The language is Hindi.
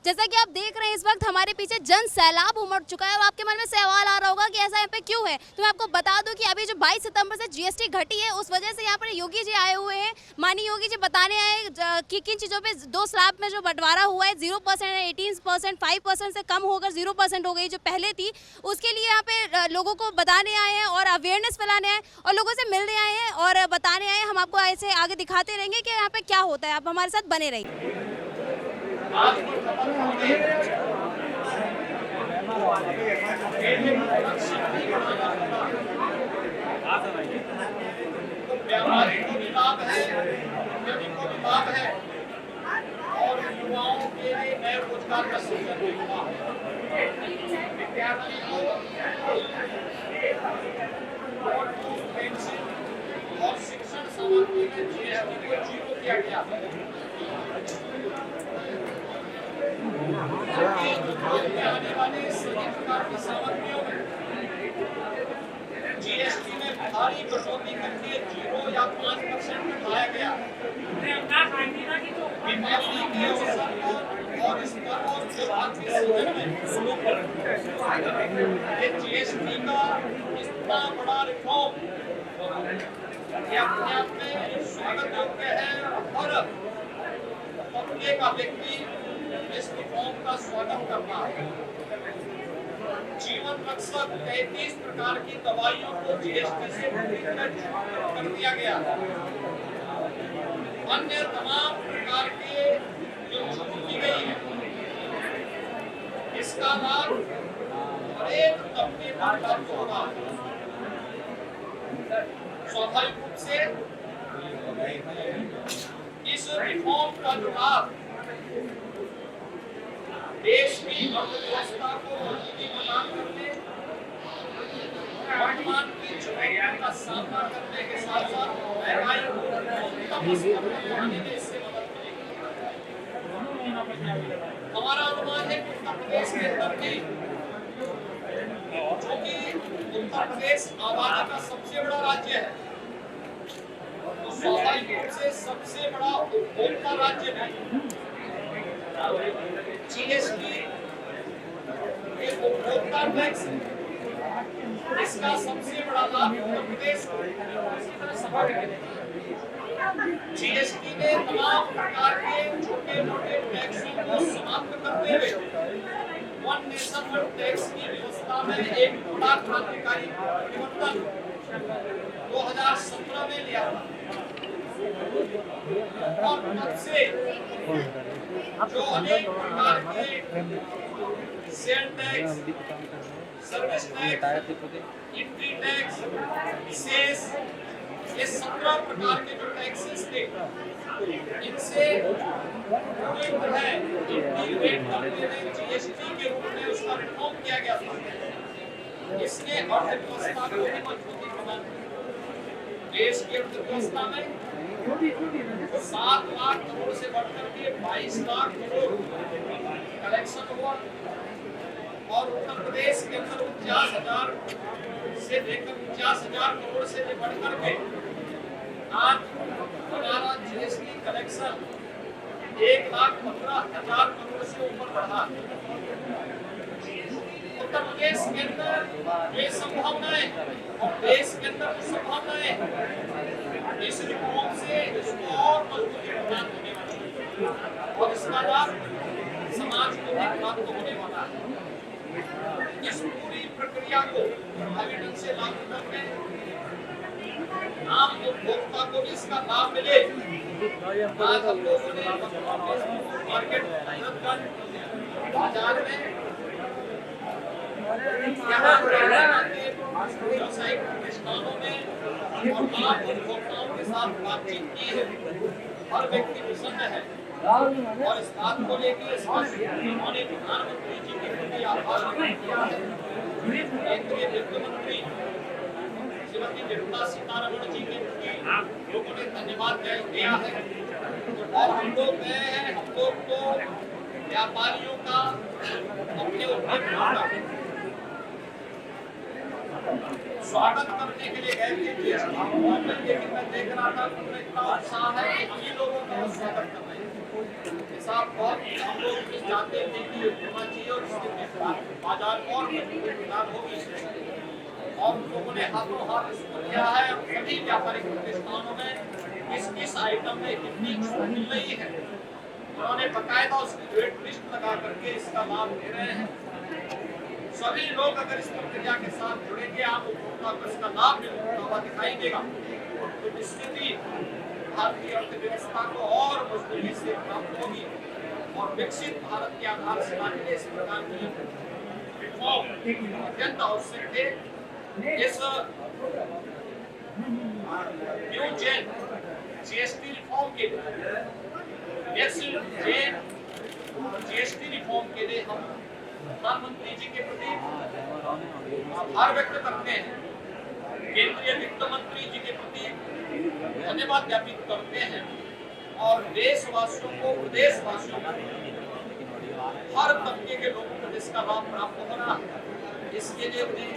जैसा कि आप देख रहे हैं इस वक्त हमारे पीछे जन सैलाब उमड़ चुका है और आपके मन में सवाल आ रहा होगा कि ऐसा यहाँ पे क्यों है। तो मैं आपको बता दूं कि अभी जो 22 सितंबर से जीएसटी घटी है उस वजह से यहाँ पर योगी जी आए हुए हैं। माननीय योगी जी बताने आए कि किन चीज़ों पे 2 स्लैब में जो बंटवारा हुआ है 0%, 18%, 5% से कम होकर 0% हो गई जो पहले थी, उसके लिए यहाँ पे लोगों को बताने आए हैं और अवेयरनेस फैलाने आए और लोगों से मिलने आए हैं और बताने आए हैं। हम आपको ऐसे आगे दिखाते रहेंगे कि यहाँ पे क्या होता है। आप हमारे साथ बने रहिए। व्यापारी को भी लाभ है, उद्यमी को भी लाभ है और युवाओं के लिए नए रोजगार का सृजन भी हुआ है। विद्यार्थी को पेंशन और शिक्षण सामग्री में जीएसटी को 0 किया गया है। आने वाले सभी प्रकार की सामग्रियों में जीएसटी में भारी कटौती करके 0 या 5% बढ़ाया गया। दीपावली के अवसर पर और इस पर्व और त्योहार के सीजन में ये जीएसटी का इतना बड़ा रिफॉर्म ये अपने आप में स्वागत योग्य है और तबके का व्यक्ति इस रिफॉर्म का स्वागत करता है। जीवन रक्षक 33 प्रकार की दवाइयों को जीएसटी से पूरी तरह छूट कर दिया गया। अन्य तमाम प्रकार के जो छूट दी गई है इसका लाभ हरेक तबके पर प्राप्त होगा। स्वाभाविक रूप से इस रिफॉर्म का लाभ देश की अर्थव्यवस्था को मजबूती प्रदान करने, वर्तमान की चुनौतियों का सामना करने के साथ साथ महंगाई को कम करने में इससे मदद मिलेगी। हमारा अनुमान है कि उत्तर प्रदेश के अंदर भी, जो कि उत्तर प्रदेश आबादी का सबसे बड़ा राज्य है, तो स्वाभाविक रूप से सबसे बड़ा उपभोक्ता राज्य है। जीएसटी एक उपभोक्ता टैक्स इसका सबसे बड़ा लाभ उत्तर प्रदेश को इसी तरह समग्र है। जीएसटी ने तमाम प्रकार के छोटे मोटे टैक्सों को समाप्त करते हुए वन नेशन वन टैक्स की व्यवस्था में एक बड़ा क्रांतिकारी परिवर्तन 2017 में लिया था और तब से जो अनेक प्रकार के sale tax, service tax, entry tax, cess, ये 17 प्रकार के जो टैक्सेस थे, इनसे पूरी तरह इंटीग्रेट करने में जीएसटी के रूप में उसका रिफॉर्म किया गया था। इसने अर्थव्यवस्था को भी मजबूती प्रदान की। देश की अर्थव्यवस्था में 7 लाख करोड़ से बढ़कर के 22 लाख करोड़ कलेक्शन हुआ और उत्तर प्रदेश के अंदर 49,000 से लेकर 50,000 करोड़ से बढ़कर के आज हमारा जीएसटी कलेक्शन 1,15,000 करोड़ से ऊपर बढ़ा। उत्तर प्रदेश के अंदर ये संभावनाएं और देश के अंदर संभावनाएं इस रिफॉर्म से इसको और मजबूती प्रदान होने वाली है और इसका लाभ समाज को भी प्राप्त होने वाला है। इस पूरी प्रक्रिया को प्रभावी ढंग से लागू करके आम उपभोक्ता को भी इसका लाभ मिले। आज हम लोगों ने मार्केट बाजार में यहाँ व्यावसायिक प्रतिष्ठानों में और आम उपभोक्ताओं के साथ बातचीत की है। हर व्यक्ति प्रसन्न है और इस बात को लेकर उन्होंने प्रधानमंत्री जी के प्रति आभार व्यक्त किया है। केंद्रीय वित्त मंत्री श्रीमती निर्मला सीतारमण जी के प्रति लोगों ने धन्यवाद दिया है और हम लोग गए हैं। हम लोग तो व्यापारियों का अपने उद्यमियों का स्वागत करने के लिए गए थे लेकिन मैं देख रहा था कि इतना उत्साह है कि हम ही लोगों का स्वागत कर रहे हैं। साथ बहुत हम लोग भी चाहते थे कि ये होना चाहिए और इसके बाजार और मजबूत होगी और लोगों ने हाथों हाथ इसको किया है। सभी व्यापारिक प्रतिष्ठानों में किस आइटम में कितनी छूट मिल रही है उन्होंने बकायदा उसकी वेट लिस्ट लगा करके इसका लाभ ले रहे हैं। सभी लोग अगर इस प्रक्रिया के साथ जुड़ेंगे, आम उपभोक्ता को इसका लाभ मिलता हुआ दिखाई देगा तो निश्चित ही भारतीय अर्थव्यवस्था को और मजबूती से प्राप्त होगी और विकसित भारत की आधारशिला के लिए इस प्रकार की रिफॉर्म अत्यंत आवश्यक है। इस न्यू जेन जीएसटी रिफॉर्म के लिए जीएसटी रिफॉर्म के लिए हम प्रधानमंत्री जी के प्रति आभार व्यक्त करते हैं, केंद्रीय वित्त मंत्री जी के प्रति धन्यवाद ज्ञापित करते हैं और देशवासियों को प्रदेशवासियों को हर तबके के लोगों को इसका लाभ प्राप्त हो रहा है। इसके लिए उन्हें